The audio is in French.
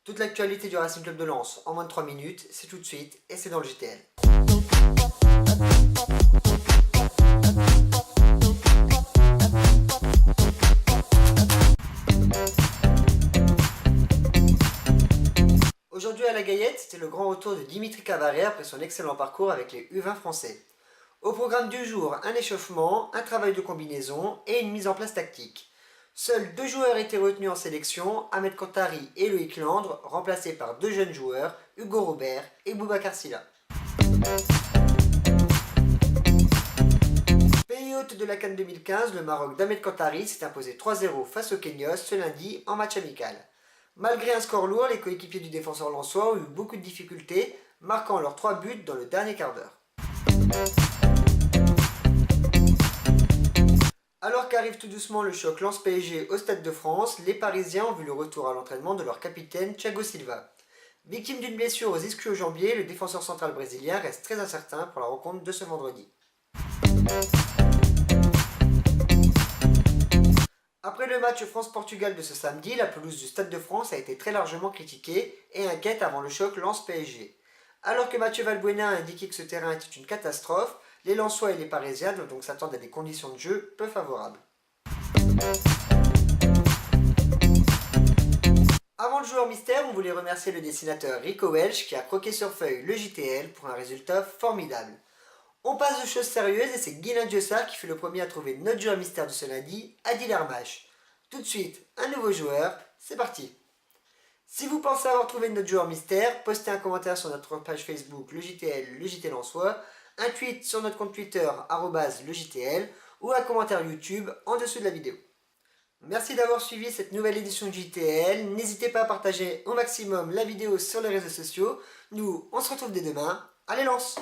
Toute l'actualité du Racing Club de Lens en moins de 3 minutes, c'est tout de suite et c'est dans le JTL. Aujourd'hui à la Gaillette, c'était le grand retour de Dimitri Cavaret après son excellent parcours avec les U20 français. Au programme du jour, un échauffement, un travail de combinaison et une mise en place tactique. Seuls 2 joueurs étaient retenus en sélection, Ahmed Kantari et Loïc Landre, remplacés par 2 jeunes joueurs, Hugo Robert et Boubacar Silla. Pays hôte de la CAN 2015, le Maroc d'Ahmed Kantari s'est imposé 3-0 face aux Kenyos ce lundi en match amical. Malgré un score lourd, les coéquipiers du défenseur lensois ont eu beaucoup de difficultés, marquant leurs 3 buts dans le dernier quart d'heure. Alors qu'arrive tout doucement le choc Lens-PSG au Stade de France, les Parisiens ont vu le retour à l'entraînement de leur capitaine Thiago Silva. Victime d'une blessure aux ischio-jambiers, le défenseur central brésilien reste très incertain pour la rencontre de ce vendredi. Après le match France-Portugal de ce samedi, la pelouse du Stade de France a été très largement critiquée et inquiète avant le choc Lens-PSG. Alors que Mathieu Valbuena a indiqué que ce terrain était une catastrophe, les Lensois et les Parisiens doivent donc s'attendre à des conditions de jeu peu favorables. Avant le joueur mystère, on voulait remercier le dessinateur Rico Welch qui a croqué sur feuille le JTL pour un résultat formidable. On passe aux choses sérieuses et c'est Guylain Diossard qui fut le premier à trouver notre joueur mystère de ce lundi, Adil Hermache. Tout de suite, un nouveau joueur, c'est parti. Si vous pensez avoir trouvé notre joueur mystère, postez un commentaire sur notre page Facebook le JTL Lensois, un tweet sur notre compte Twitter @le JTL ou un commentaire YouTube en dessous de la vidéo. Merci d'avoir suivi cette nouvelle édition du JTL. N'hésitez pas à partager au maximum la vidéo sur les réseaux sociaux. Nous, on se retrouve dès demain. Allez, lance!